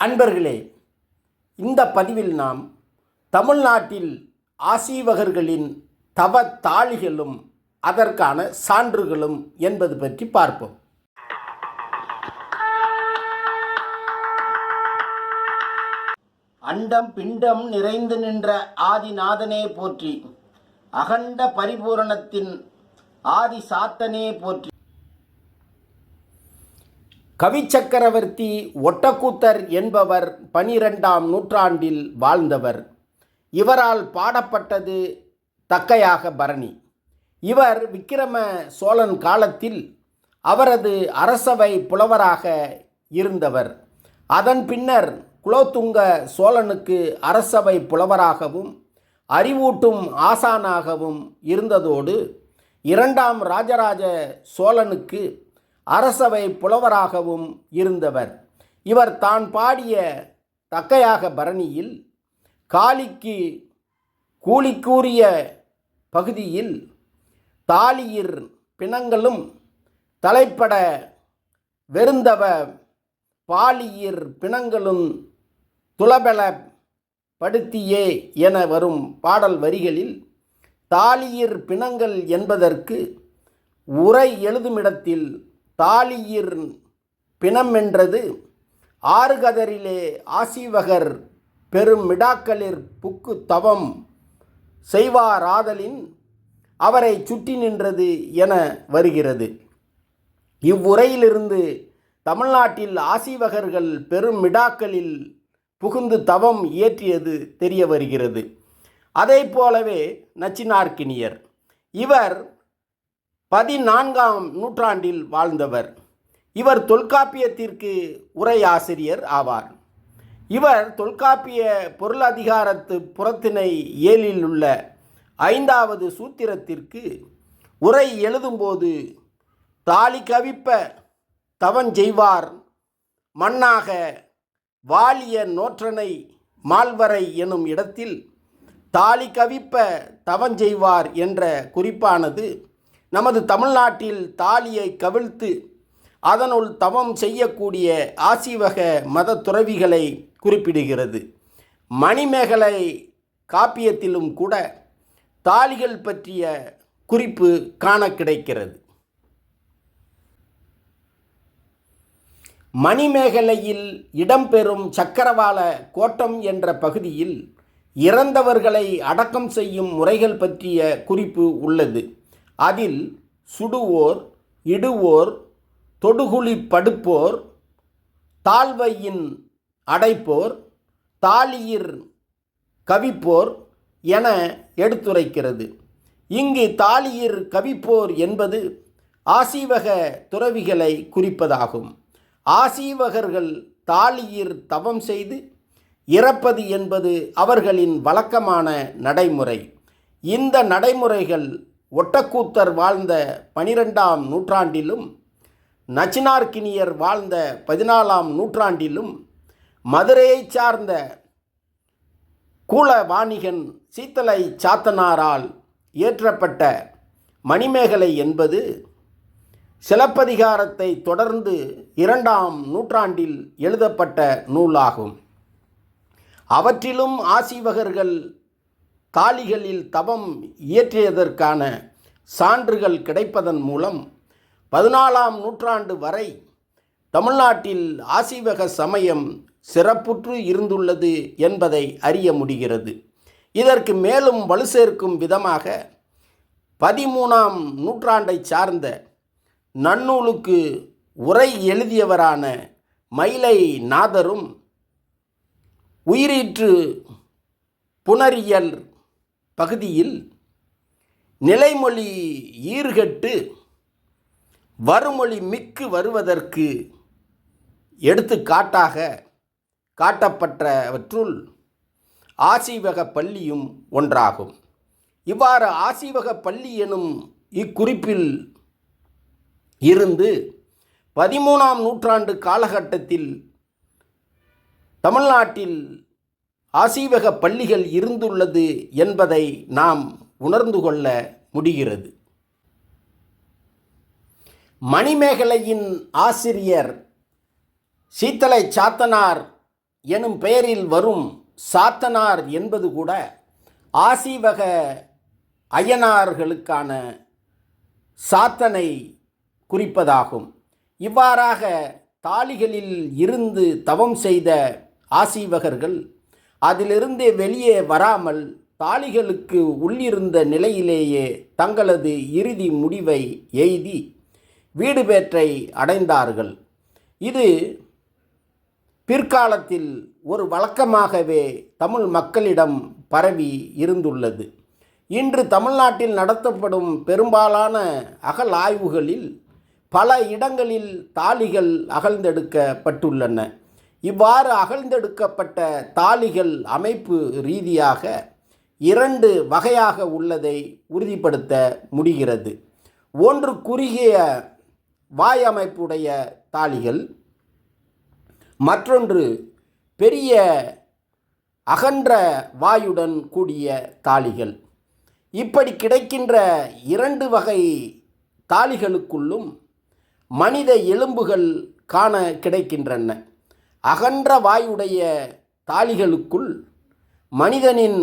அன்பர்களே, இந்த பதிவில் நாம் தமிழ்நாட்டில் ஆசீவகர்களின் தவத்தாளிகளும் அதற்கான சான்றுகளும் என்பது பற்றி பார்ப்போம். அண்டம் பிண்டம் நிறைந்து நின்ற ஆதிநாதனே போற்றி, அகண்ட பரிபூரணத்தின் ஆதி சாத்தனே போற்றி. கவிச்சக்கரவர்த்தி ஒட்டக்கூத்தர் என்பவர் 12ஆம் நூற்றாண்டில் வாழ்ந்தவர். இவரால் பாடப்பட்டது தக்கையாக பரணி. இவர் விக்கிரம சோழன் காலத்தில் அவரது அரசவை புலவராக இருந்தவர். அதன் பின்னர் குலோத்துங்க சோழனுக்கு அரசவை புலவராகவும் அறிவூட்டும் ஆசானாகவும் இருந்ததோடு 2ஆம் ராஜராஜ சோழனுக்கு அரசவை புலவராகவும் இருந்தவர். இவர் தான் பாடிய தக்கையாக பரணியில் காளிக்கு கூலிக்கூறிய பகுதியில் தாளியிர் பிணங்களும் தலைப்பட வெறுந்தவ பாலியிர் பிணங்களும் துளபெல படுத்தியே என வரும் பாடல் வரிகளில் தாளியிர் பிணங்கள் என்பதற்கு உரை எழுதுமிடத்தில் தாளியிர் பிணம் என்றது ஆறுகதரிலே ஆசீவகர் பெரும் மிடாக்களிர் புக்கு தவம் செய்வாராதலின் அவரை சுற்றி நின்றது என வருகிறது. இவ்வுரையிலிருந்து தமிழ்நாட்டில் ஆசீவகர்கள் பெரும் மிடாக்களில் புகுந்து தவம் இயற்றியது தெரிய வருகிறது. அதை போலவே நச்சினார்க்கினியர், இவர் 14ஆம் நூற்றாண்டில் வாழ்ந்தவர். இவர் தொல்காப்பியத்திற்கு உரையாசிரியர் ஆவார். இவர் தொல்காப்பிய பொருளதிகாரத்து புறத்திணை 7இல் உள்ள 5வது சூத்திரத்திற்கு உரை எழுதும்போது தாலி கவிப்ப தவஞ்செய்வார் மண்ணாக வாலிய நோற்றனை மால்வரை எனும் இடத்தில் தாலி கவிப்ப தவஞ்செய்வார் என்ற குறிப்பானது நமது தமிழ்நாட்டில் தாலியை கவிழ்த்து அதனுள் தவம் செய்யக்கூடிய ஆசீவக மத துறவிகளை குறிப்பிடுகிறது. மணிமேகலை காப்பியத்திலும் கூட தாலிகள் பற்றிய குறிப்பு காண கிடைக்கிறது. மணிமேகலையில் இடம்பெறும் சக்கரவாள கோட்டம் என்ற பகுதியில் இறந்தவர்களை அடக்கம் செய்யும் முறைகள் பற்றிய குறிப்பு உள்ளது. அதில் சுடுவோர், இடுவோர், தொடுகுழி படுப்போர், தாழ்வையின் அடைப்போர், தாலியிர் கவிப்போர் என எடுத்துரைக்கிறது. இங்கு தாலியிர் கவிப்போர் என்பது ஆசீவக துறவிகளை குறிப்பதாகும். ஆசீவகர்கள் தாலியிர் தவம் செய்து இறப்பது என்பது அவர்களின் வழக்கமான நடைமுறை. இந்த நடைமுறைகள் ஒட்டக்கூத்தர் வாழ்ந்த 12ஆம் நூற்றாண்டிலும் நச்சினார்க்கினியர் வாழ்ந்த 14ஆம் நூற்றாண்டிலும் மதுரையை சார்ந்த கூலவாணிகன் சீத்தலை சாத்தனாரால் இயற்றப்பட்ட மணிமேகலை என்பது சிலப்பதிகாரத்தை தொடர்ந்து 2ஆம் நூற்றாண்டில் எழுதப்பட்ட நூலாகும். அவற்றிலும் ஆசீவகர்கள் தாலிகளில் தவம் இயற்றியதற்கான சான்றுகள் கிடைப்பதன் மூலம் 14ஆம் நூற்றாண்டு வரை தமிழ்நாட்டில் ஆசீவக சமயம் சிறப்புற்று இருந்துள்ளது என்பதை அறிய முடிகிறது. இதற்கு மேலும் வலு சேர்க்கும் விதமாக 13ஆம் நூற்றாண்டை சார்ந்த நன்னூலுக்கு உரை எழுதியவரான மயிலை நாதரும் உயிரீற்று புணரியல் பகுதியில் நிலைமொழி ஈர்கட்டு வருமொழி மிக்கு வருவதற்கு எடுத்துக்காட்டாக காட்டப்பட்டவற்றுள் ஆசீவக பள்ளியும் ஒன்றாகும். இவ்வாறு ஆசீவக பள்ளி எனும் இக்குறிப்பில் இருந்து 13ஆம் நூற்றாண்டு காலகட்டத்தில் தமிழ்நாட்டில் ஆசீவக பள்ளிகள் இருந்துள்ளது என்பதை நாம் உணர்ந்து கொள்ள முடிகிறது. மணிமேகலையின் ஆசிரியர் சீத்தலை சாத்தனார் எனும் பெயரில் வரும் சாத்தனார் என்பது கூட ஆசீவக அய்யனார்களுக்கான சாத்தனை குறிப்பதாகும். இவ்வாறாக தாளிகளில் இருந்து தவம் செய்த ஆசீவகர்கள் அதிலிருந்து வெளியே வராமல் தாளிகளுக்கு உள்ளிருந்த நிலையிலேயே தங்களது இறுதி முடிவை எய்தி வீடு பேற்றை அடைந்தார்கள். இது பிற்காலத்தில் ஒரு வழக்கமாகவே தமிழ் மக்களிடம் பரவி இருந்துள்ளது. இன்று தமிழ்நாட்டில் நடத்தப்படும் பெரும்பாலான அகழாய்வுகளில் பல இடங்களில் தாளிகள் அகழ்ந்தெடுக்கப்பட்டுள்ளன. இவ்வாறு அகழ்ந்தெடுக்கப்பட்ட தாளிகள் அமைப்பு ரீதியாக 2 வகையாக உள்ளதை உறுதிப்படுத்த முடிகிறது. ஒன்று குறுகிய வாய் அமைப்புடைய தாளிகள், மற்றொன்று பெரிய அகன்ற வாயுடன் கூடிய தாளிகள். இப்படி கிடைக்கின்ற 2 வகை தாளிகளுக்குள்ளும் மனித எலும்புகள் காண கிடைக்கின்றன. அகன்ற வாயுடைய தாளிகளுக்குள் மனிதனின்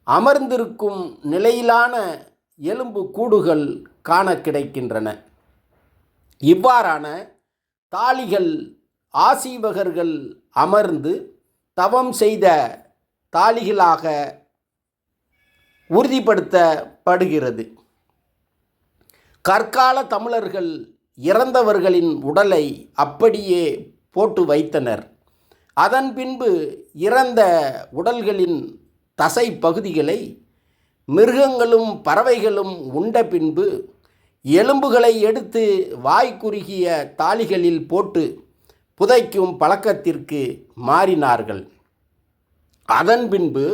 அமர்ந்திருக்கும் நிலையிலான எலும்பு கூடுகள் காண கிடைக்கின்றன. இவ்வாறான தாளிகள் ஆசீவகர்கள் அமர்ந்து தவம் செய்த தாளிகளாக உறுதிப்படுத்தப்படுகிறது. கற்கால தமிழர்கள் இறந்தவர்களின் உடலை அப்படியே போட்டு வைத்தனர். அதன் பின்பு இறந்த உடல்களின் தசை பகுதிகளை மிருகங்களும் பறவைகளும் உண்ட பின்பு எலும்புகளை எடுத்து வாய்க்குறுகிய தாளிகளில் போட்டு புதைக்கும் பழக்கத்திற்கு மாறினார்கள். அதன் பின்பு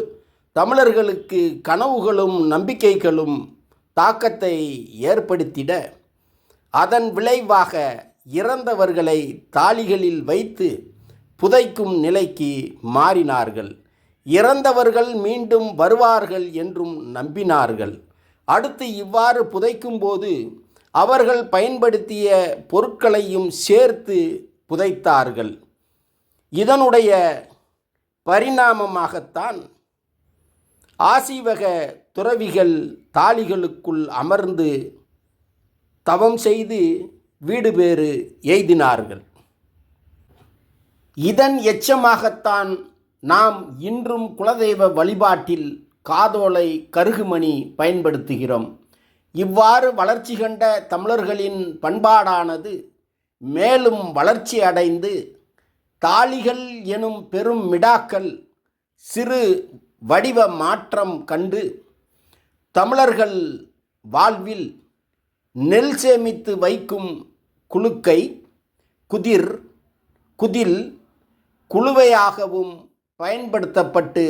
தமிழர்களுக்கு கனவுகளும் நம்பிக்கைகளும் தாக்கத்தை ஏற்படுத்திட அதன் விளைவாக இறந்தவர்களை தாளிகளில் வைத்து புதைக்கும் நிலைக்கு மாறினார்கள். இறந்தவர்கள் மீண்டும் வருவார்கள் என்றும் நம்பினார்கள். அடுத்து இவ்வாறு புதைக்கும்போது அவர்கள் பயன்படுத்திய பொருட்களையும் சேர்த்து புதைத்தார்கள். இதனுடைய பரிணாமமாகத்தான் ஆசீவக துறவிகள் தாளிகளுக்குள் அமர்ந்து தவம் செய்து வீடு பேறு எய்தினார்கள். இதன் எச்சமாகத்தான் நாம் இன்றும் குலதெய்வ வழிபாட்டில் காதோலை கருகுமணி பயன்படுத்துகிறோம். இவ்வாறு வளர்ச்சி கண்ட தமிழர்களின் பண்பாடானது மேலும் வளர்ச்சி அடைந்து தாளிகள் எனும் பெரும் மிடாக்கள் சிறு வடிவ மாற்றம் கண்டு தமிழர்கள் வாழ்வில் நெல் சேமித்து வைக்கும் குளுக்கை, குதில் குளுவையாகவும் பயன்படுத்தப்பட்டு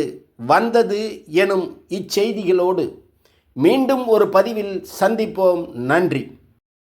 வந்தது எனும் இச்செய்திகளோடு மீண்டும் ஒரு பதிவில் சந்திப்போம். நன்றி.